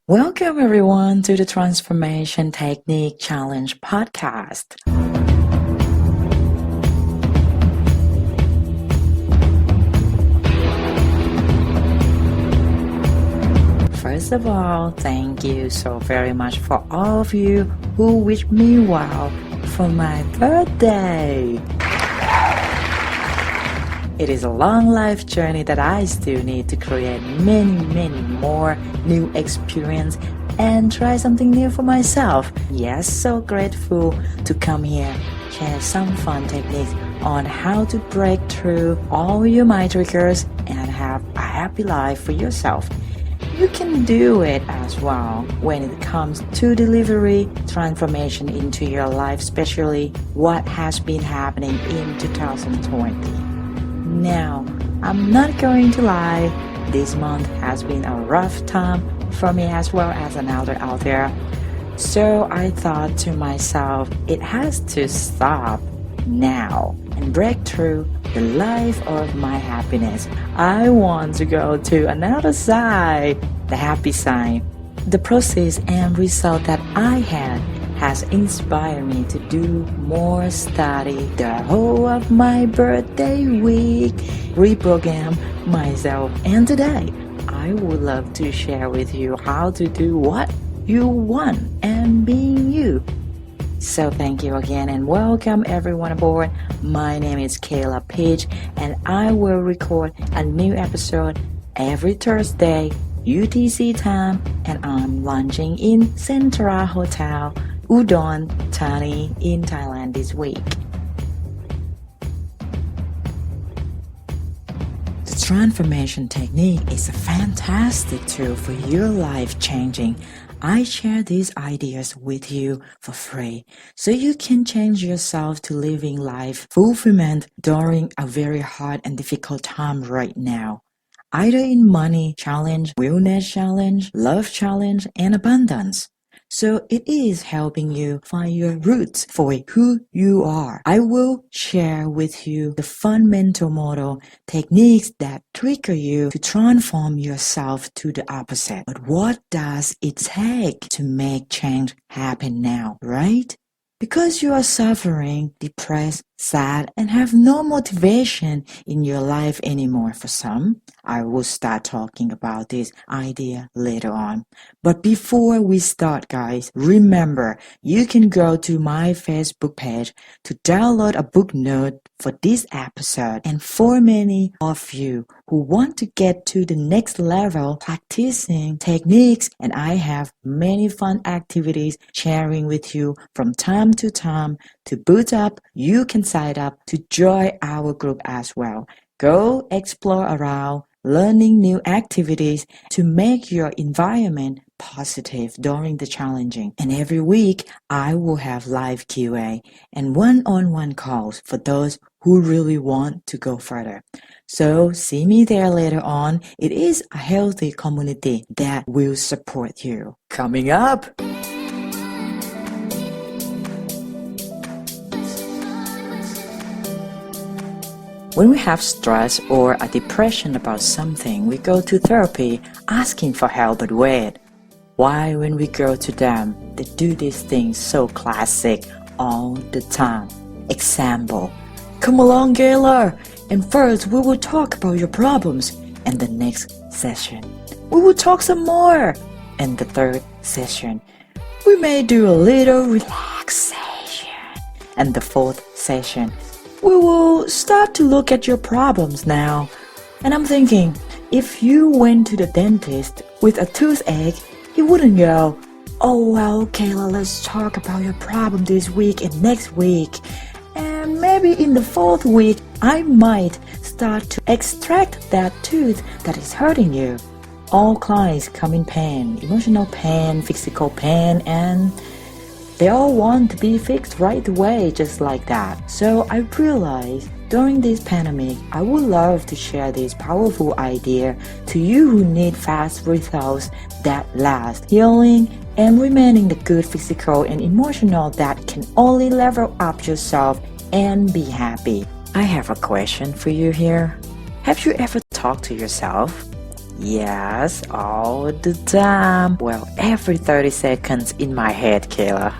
Welcome everyone to the Transformation Technique Challenge podcast. First of all, thank you so very much for all of you who wish me well for my birthday. It is a long life journey that I still need to create many more new experience and try something new for myself. Yes, so grateful to come here, share some fun techniques on how to break through all your mind triggers and have a happy life for yourself. You can do it as well when it comes to delivery, transformation into your life, especially what has been happening in 2020. Now, I'm not going to lie, this month has been a rough time for me as well as another out there. So I thought to myself, it has to stop now and break through the life of my happiness. I want to go to another side, the happy side. The process and result that I had has inspired me to do more study the whole of my birthday week, reprogram myself, and today I would love to share with you how to do what you want and being you. So thank you again and welcome everyone aboard. My name is Kayla and I will record a new episode every Thursday UTC time, and I'm launching in Centra Hotel, Udon Thani in Thailand this week. The transformation technique is a fantastic tool for your life changing. I share these ideas with you for free so you can change yourself to living life fulfillment during a very hard and difficult time right now. Either in money challenge, wellness challenge, love challenge, and abundance. So it is helping you find your roots for who you are. I will share with you the fun mental model techniques that trigger you to transform yourself to the opposite. But what does it take to make change happen now, right? Because you are suffering, depressed, sad, and have no motivation in your life anymore for some, I will start talking about this idea later on. But before we start, guys, remember, you can go to my Facebook page to download a book note for this episode. And for many of you who want to get to the next level practicing techniques, and I have many fun activities sharing with you from time to time to boot up, you can sign up to join our group as well. Go explore around, learning new activities to make your environment positive during the challenging. And every week, I will have live QA and one-on-one calls for those who really want to go further. So see me there later on. It is a healthy community that will support you. Coming up! When we have stress or a depression about something, we go to therapy asking for help, but wait, why when we go to them, they do these things so classic all the time? Example, come along Kayla, and first we will talk about your problems, and the next session, we will talk some more, and the third session, we may do a little relaxation, and the fourth session, we will start to look at your problems now. And I'm thinking, if you went to the dentist with a toothache, he wouldn't go, oh well, Kayla, let's talk about your problem this week and next week. And maybe in the fourth week, I might start to extract that tooth that is hurting you. All clients come in pain, emotional pain, physical pain, and they all want to be fixed right away, just like that. So I realized during this pandemic, I would love to share this powerful idea to you who need fast results that last, healing and remaining the good physical and emotional that can only level up yourself and be happy. I have a question for you here. Have you ever talked to yourself? Yes, all the time. Well, every 30 seconds in my head, Kayla.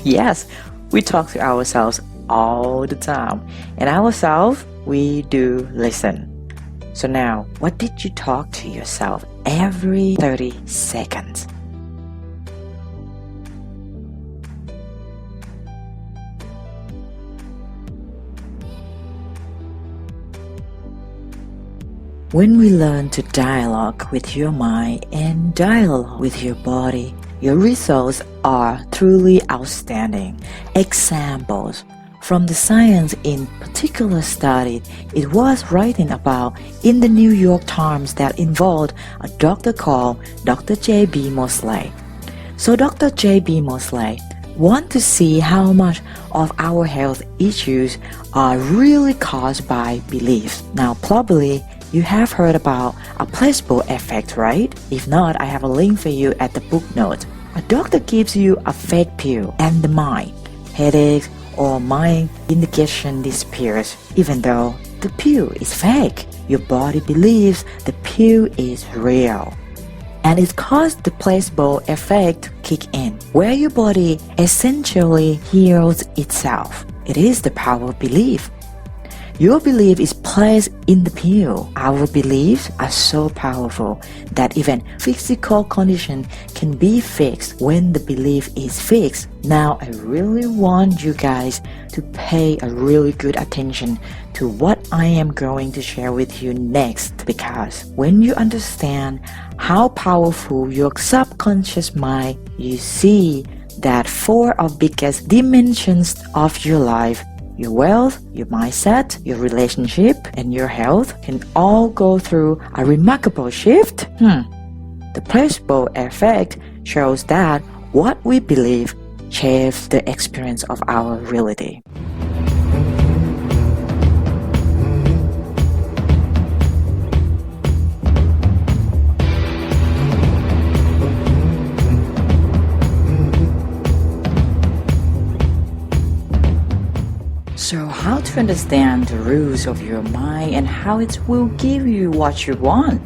Yes, we talk to ourselves all the time. And ourselves, we do listen. So now, what did you talk to yourself every 30 seconds? When we learn to dialogue with your mind and dialogue with your body, your results are truly outstanding. Examples from the science in particular study it was written about in the New York Times that involved a doctor called Dr. J.B. Mosley. So Dr. J.B. Mosley want to see how much of our health issues are really caused by beliefs. Now probably you have heard about a placebo effect, right? If not, I have a link for you at the book note. A doctor gives you a fake pill and the mind, headaches or mind indigestion disappears even though the pill is fake. Your body believes the pill is real. And it caused the placebo effect to kick in, where your body essentially heals itself. It is the power of belief. Your belief is placed in the pill. Our beliefs are so powerful that even physical condition can be fixed when the belief is fixed. Now I really want you guys to pay a really good attention to what I am going to share with you next, because when you understand how powerful your subconscious mind, you see that four of biggest dimensions of your life, your wealth, your mindset, your relationship, and your health can all go through a remarkable shift. The placebo effect shows that what we believe shapes the experience of our reality. So how to understand the rules of your mind and how it will give you what you want?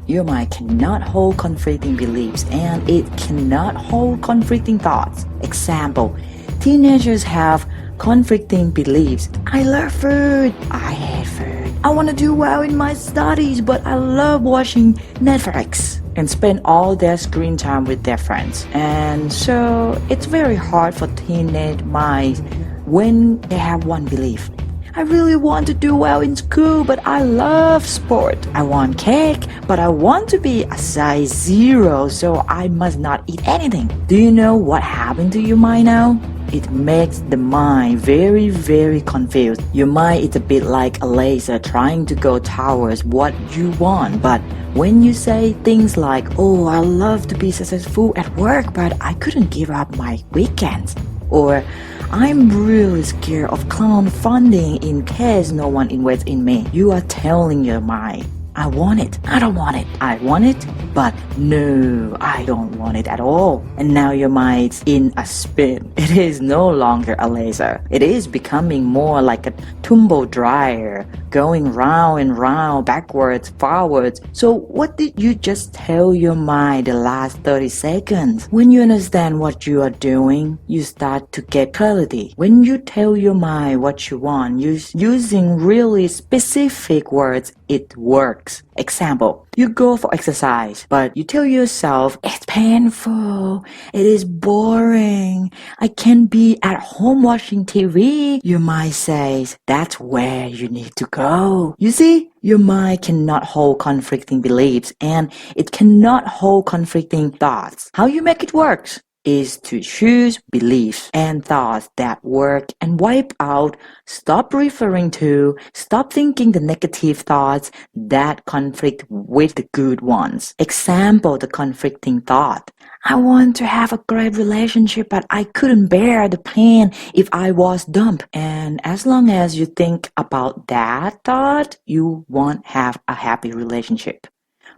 Your mind cannot hold conflicting beliefs and it cannot hold conflicting thoughts. Example, teenagers have conflicting beliefs. I love food. I hate food. I want to do well in my studies, but I love watching Netflix and spend all their screen time with their friends. And so it's very hard for teenage minds when they have one belief. I really want to do well in school, but I love sport. I want cake, but I want to be a size 0, so I must not eat anything. Do you know what happened to your mind now? It makes the mind very, very confused. Your mind is a bit like a laser trying to go towards what you want. But when you say things like, oh, I love to be successful at work, but I couldn't give up my weekends. Or, I'm really scared of crowdfunding in case no one invests in me. You are telling your mind, I want it, I don't want it, I want it, but no, I don't want it at all. And now your mind's in a spin. It is no longer a laser. It is becoming more like a tumble dryer, going round and round, backwards, forwards. So what did you just tell your mind the last 30 seconds? When you understand what you are doing, you start to get clarity. When you tell your mind what you want, using really specific words, it works. Example, you go for exercise, but you tell yourself, it's painful, it is boring, I can't be at home watching TV. Your mind says, that's where you need to go. You see, your mind cannot hold conflicting beliefs and it cannot hold conflicting thoughts. How you make it work is to choose beliefs and thoughts that work and wipe out, stop referring to, stop thinking the negative thoughts that conflict with the good ones. Example, the conflicting thought. I want to have a great relationship, but I couldn't bear the pain if I was dumped. And as long as you think about that thought, you won't have a happy relationship.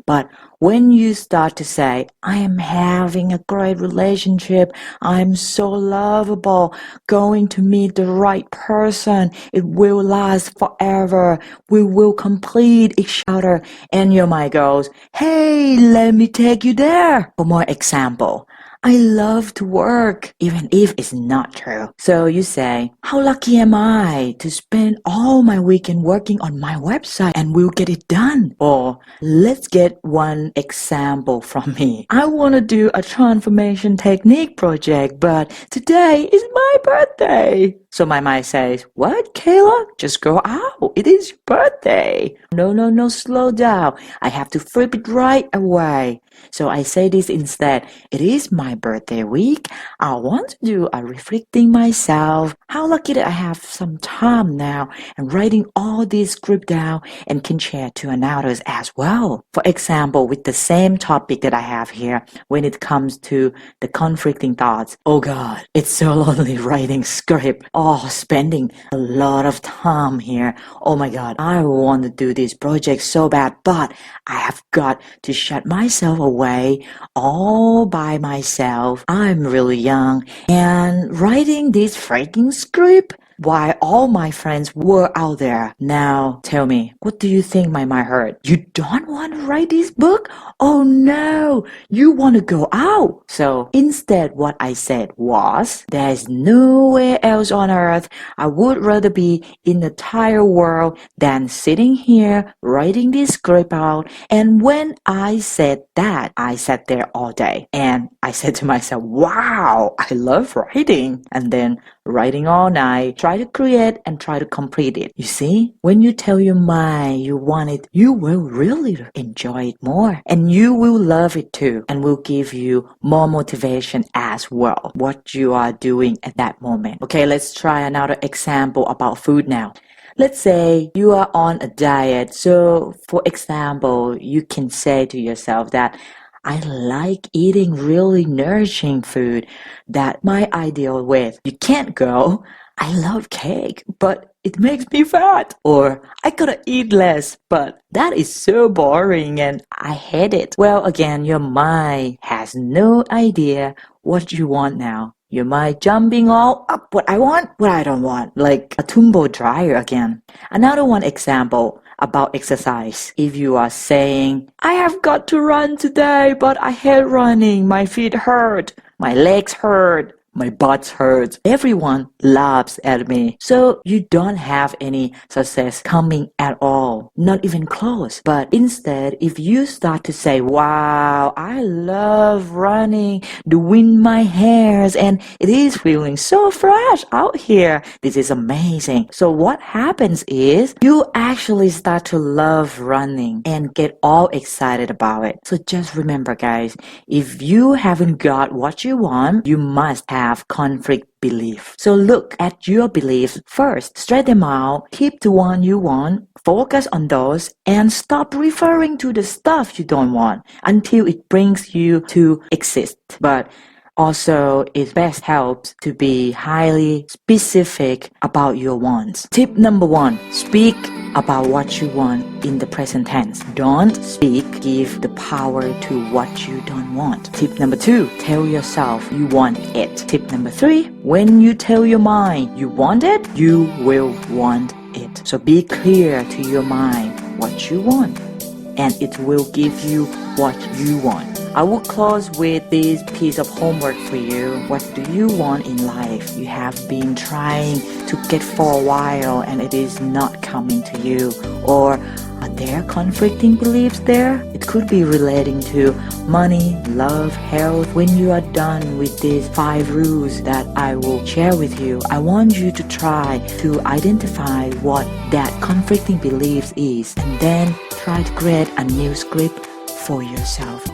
But when you start to say, I am having a great relationship, I'm so lovable, going to meet the right person, it will last forever, we will complete each other, and your mind goes, hey, let me take you there. For more example, I love to work, even if it's not true. So you say, how lucky am I to spend all my weekend working on my website and we'll get it done? Or let's get one example from me. I want to do a transformation technique project, but today is my birthday. So my mind says, what, Kayla? Just go out. It is your birthday. No, slow down. I have to flip it right away. So I say this instead. It is my birthday week. I want to do a reflecting myself. How lucky that I have some time now and writing all this script down and can share to others as well. For example, with the same topic that I have here, when it comes to the conflicting thoughts. Oh God, it's so lonely writing script. Oh, spending a lot of time here. Oh my God, I want to do this project so bad, but I have got to shut myself away all by myself. I'm really young and writing this freaking script while all my friends were out there. Now tell me, what do you think my mind heard? You don't want to write this book? Oh no, you want to go out. So instead what I said was, there's nowhere else on earth I would rather be in the entire world than sitting here writing this script out. And when I said that, I sat there all day and I said to myself, wow, I love writing. And then writing all night, try to create and try to complete it. You see, when you tell your mind you want it, you will really enjoy it more and you will love it too and will give you more motivation as well, what you are doing at that moment. Okay, let's try another example about food now. Let's say you are on a diet. So for example, you can say to yourself that I like eating really nourishing food that my ideal weight. You can't go, I love cake, but it makes me fat. Or I gotta eat less, but that is so boring and I hate it. Well, again, your mind has no idea what you want now. Your mind jumping all up what I want, what I don't want, like a tumble dryer again. Another one example about exercise. If you are saying, I have got to run today, but I hate running, my feet hurt, my legs hurt, my butt hurts. Everyone laughs at me. So you don't have any success coming at all, not even close. But instead, if you start to say, wow, I love running, the wind in my hairs, and it is feeling so fresh out here. This is amazing. So what happens is you actually start to love running and get all excited about it. So just remember, guys, if you haven't got what you want, you must have conflict belief. So look at your beliefs first, straight them out, keep the one you want, focus on those, and stop referring to the stuff you don't want until it brings you to exist. But also, it best helps to be highly specific about your wants. Tip number 1, speak about what you want in the present tense. Don't speak, give the power to what you don't want. Tip number 2, tell yourself you want it. Tip number 3, when you tell your mind you want it, you will want it. So be clear to your mind what you want, and it will give you what you want. I will close with this piece of homework for you. What do you want in life? You have been trying to get for a while and it is not coming to you. Or are there conflicting beliefs there? It could be relating to money, love, health. When you are done with these 5 rules that I will share with you, I want you to try to identify what that conflicting beliefs is and then try to create a new script for yourself.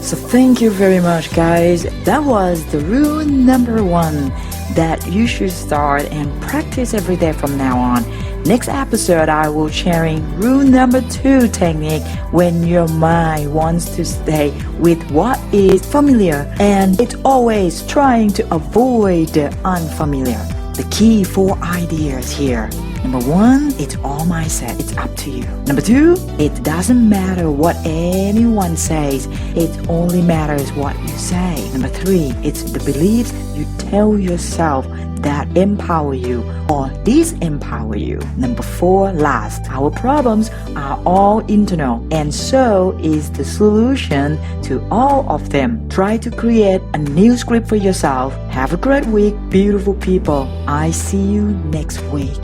So thank you very much, guys. That was the rule number 1 that you should start and practice every day from now on. Next episode, I will sharing rule number 2 technique when your mind wants to stay with what is familiar and it's always trying to avoid the unfamiliar. The key 4 ideas here. Number 1, it's all mindset. It's up to you. Number 2, it doesn't matter what anyone says. It only matters what you say. Number 3, it's the beliefs you tell yourself that empower you or disempower you. Number 4, last, our problems are all internal and so is the solution to all of them. Try to create a new script for yourself. Have a great week, beautiful people. I see you next week.